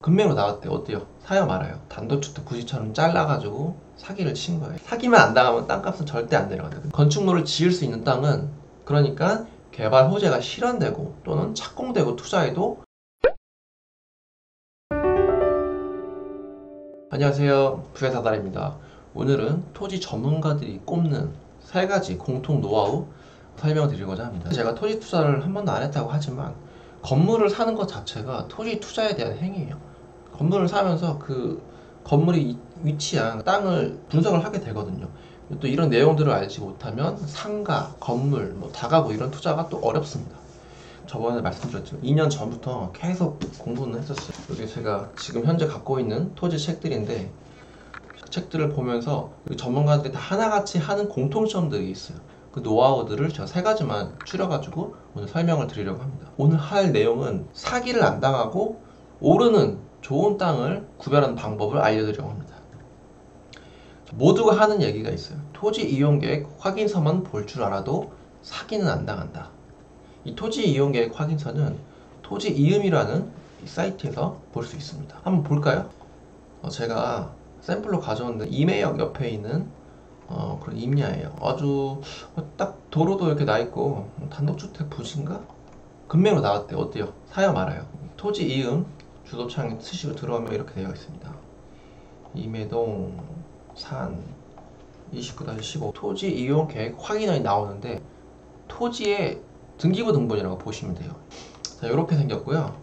금매로 나왔대. 어때요? 사요 말아요? 단독주택 부지처럼 잘라가지고 사기를 친 거예요. 사기만 안 당하면 땅값은 절대 안 내려가거든. 건축물을 지을 수 있는 땅은 그러니까 개발 호재가 실현되고 또는 착공되고 투자해도. 안녕하세요, 부회사달입니다. 오늘은 토지 전문가들이 꼽는 3가지 공통 노하우 설명드리고자 합니다. 제가 토지 투자를 한 번도 안 했다고 하지만 건물을 사는 것 자체가 토지 투자에 대한 행위예요. 건물을 사면서 그 건물이 위치한 땅을 분석을 하게 되거든요. 또 이런 내용들을 알지 못하면 상가, 건물, 다가구 이런 투자가 또 어렵습니다. 저번에 말씀드렸죠. 2년 전부터 계속 공부는 했었어요. 여기 제가 지금 현재 갖고 있는 토지 책들인데 그 책들을 보면서 전문가들이 다 하나같이 하는 공통점들이 있어요. 그 노하우들을 제가 3가지만 추려가지고 오늘 설명을 드리려고 합니다. 오늘 할 내용은 사기를 안 당하고 오르는 좋은 땅을 구별하는 방법을 알려드리려고 합니다. 모두가 하는 얘기가 있어요. 토지 이용 계획 확인서만 볼 줄 알아도 사기는 안 당한다. 이 토지 이용 계획 확인서는 토지 이음이라는 사이트에서 볼 수 있습니다. 한번 볼까요? 제가 샘플로 가져온 임해역 옆에 있는 그런 임야예요. 아주 딱 도로도 이렇게 나 있고 단독주택 부지인가? 금매로 나왔대. 어때요? 사요 말아요? 토지 이음 주소창 치시고 들어오면 이렇게 되어 있습니다. 임해동 산 29-15 토지 이용 계획 확인원이 나오는데 토지의 등기부 등본이라고 보시면 돼요. 자, 이렇게 생겼고요.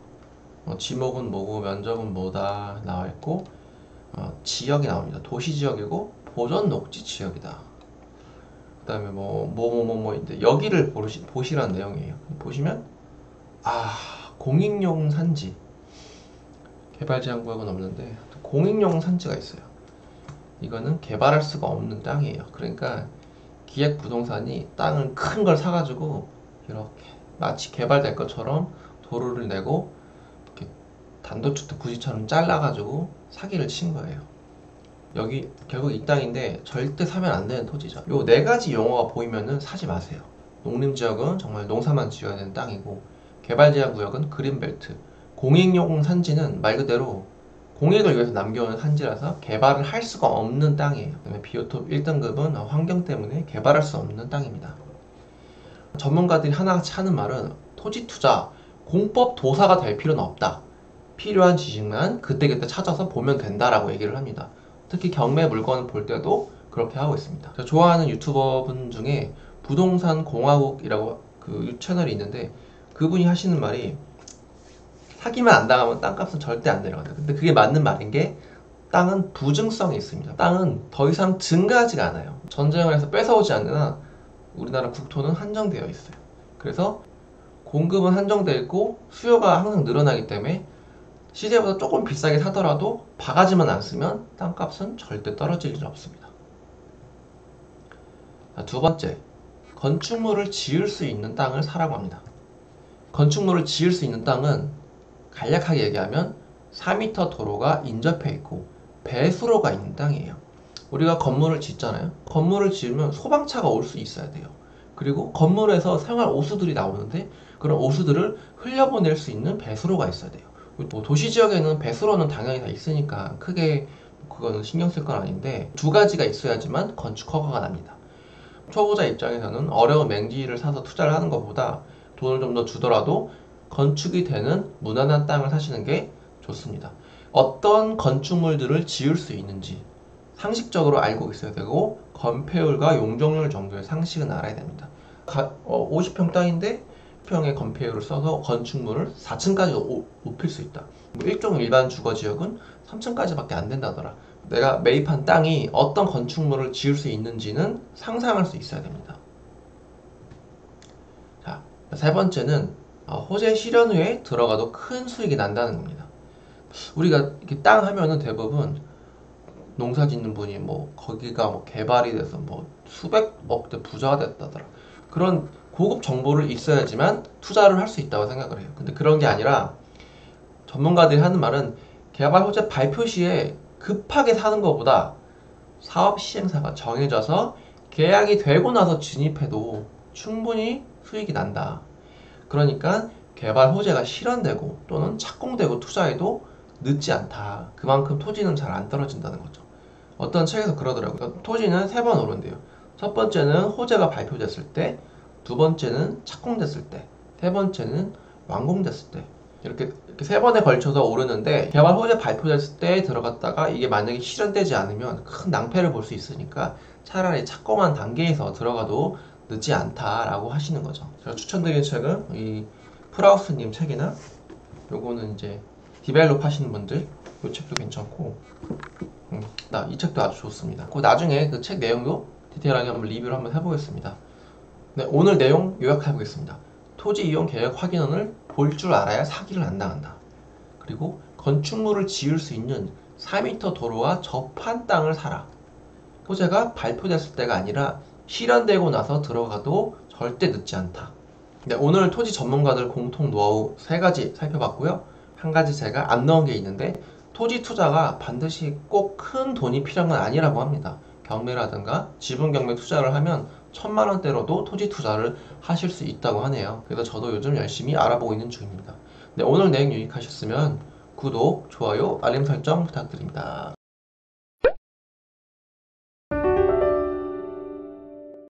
지목은 뭐고 면적은 뭐다 나와 있고 지역이 나옵니다. 도시 지역이고 보전 녹지 지역이다. 그 다음에 뭐인데 여기를 보시라는 내용이에요. 보시면 공익용 산지 개발제한구역은 없는데 공익용 산지가 있어요. 이거는 개발할 수가 없는 땅이에요. 그러니까 기획부동산이 땅을 큰 걸 사가지고 이렇게 마치 개발될 것처럼 도로를 내고 이렇게 단독주택 부지처럼 잘라가지고 사기를 친 거예요. 여기 결국 이 땅인데 절대 사면 안 되는 토지죠. 요 4가지 용어가 보이면은 사지 마세요. 농림지역은 정말 농사만 지어야 되는 땅이고 개발제한구역은 그린벨트, 공익용 산지는 말 그대로 공익을 위해서 남겨오는 산지라서 개발을 할 수가 없는 땅이에요. 비오톱 1등급은 환경 때문에 개발할 수 없는 땅입니다. 전문가들이 하나같이 하는 말은 토지 투자, 공법 도사가 될 필요는 없다. 필요한 지식만 그때그때 찾아서 보면 된다라고 얘기를 합니다. 특히 경매 물건을 볼 때도 그렇게 하고 있습니다. 제가 좋아하는 유튜버분 중에 부동산 공화국이라고 그 채널이 있는데 그분이 하시는 말이 사기만 안 당하면 땅값은 절대 안 내려간다. 근데 그게 맞는 말인 게 땅은 부증성이 있습니다. 땅은 더 이상 증가하지가 않아요. 전쟁을 해서 뺏어오지 않는 한 우리나라 국토는 한정되어 있어요. 그래서 공급은 한정되어 있고 수요가 항상 늘어나기 때문에 시세보다 조금 비싸게 사더라도 바가지만 안 쓰면 땅값은 절대 떨어질 일 없습니다. 자, 2번째, 건축물을 지을 수 있는 땅을 사라고 합니다. 건축물을 지을 수 있는 땅은 간략하게 얘기하면 4m 도로가 인접해 있고 배수로가 있는 땅이에요. 우리가 건물을 짓잖아요. 건물을 지으면 소방차가 올 수 있어야 돼요. 그리고 건물에서 생활 오수들이 나오는데 그런 오수들을 흘려보낼 수 있는 배수로가 있어야 돼요. 도시 지역에는 배수로는 당연히 다 있으니까 크게 그거는 신경 쓸 건 아닌데 2가지가 있어야지만 건축 허가가 납니다. 초보자 입장에서는 어려운 맹지를 사서 투자를 하는 것보다 돈을 좀 더 주더라도 건축이 되는 무난한 땅을 사시는 게 좋습니다. 어떤 건축물들을 지을 수 있는지 상식적으로 알고 있어야 되고 건폐율과 용적률 정도의 상식은 알아야 됩니다. 50평 땅인데 평의 건폐율을 써서 건축물을 4층까지 높일 수 있다. 일종 일반 주거지역은 3층까지밖에 안 된다더라. 내가 매입한 땅이 어떤 건축물을 지을 수 있는지는 상상할 수 있어야 됩니다. 자, 3번째는 호재 실현 후에 들어가도 큰 수익이 난다는 겁니다. 우리가 이렇게 땅 하면은 대부분 농사 짓는 분이 거기가 개발이 돼서 수백억대 부자가 됐다더라. 그런 고급 정보를 있어야지만 투자를 할 수 있다고 생각을 해요. 근데 그런 게 아니라 전문가들이 하는 말은 개발 호재 발표 시에 급하게 사는 것보다 사업 시행사가 정해져서 계약이 되고 나서 진입해도 충분히 수익이 난다. 그러니까 개발 호재가 실현되고 또는 착공되고 투자해도 늦지 않다. 그만큼 토지는 잘 안 떨어진다는 거죠. 어떤 책에서 그러더라고요. 토지는 3번 오른대요. 첫 번째는 호재가 발표됐을 때, 두 번째는 착공됐을 때, 세 번째는 완공됐을 때. 이렇게 3번에 걸쳐서 오르는데, 개발 호재 발표됐을 때 들어갔다가 이게 만약에 실현되지 않으면 큰 낭패를 볼 수 있으니까 차라리 착공한 단계에서 들어가도 늦지 않다라고 하시는 거죠. 제가 추천드리는 책은 이 프라우스님 책이나 요거는 이제 디벨롭 하시는 분들 요 책도 괜찮고 이 책도 아주 좋습니다. 나중에 그 책 내용도 디테일하게 한번 리뷰를 한번 해보겠습니다. 네, 오늘 내용 요약해보겠습니다. 토지 이용 계획 확인원을 볼 줄 알아야 사기를 안 당한다. 그리고 건축물을 지을 수 있는 4m 도로와 접한 땅을 사라. 호재가 발표됐을 때가 아니라 실현되고 나서 들어가도 절대 늦지 않다. 네, 오늘 토지 전문가들 공통 노하우 3가지 살펴봤고요. 한 가지 제가 안 넣은 게 있는데 토지 투자가 반드시 꼭 큰 돈이 필요한 건 아니라고 합니다. 경매라든가 지분 경매 투자를 하면 1000만 원대로도 토지 투자를 하실 수 있다고 하네요. 그래서 저도 요즘 열심히 알아보고 있는 중입니다. 네, 오늘 내용 유익하셨으면 구독, 좋아요, 알림 설정 부탁드립니다.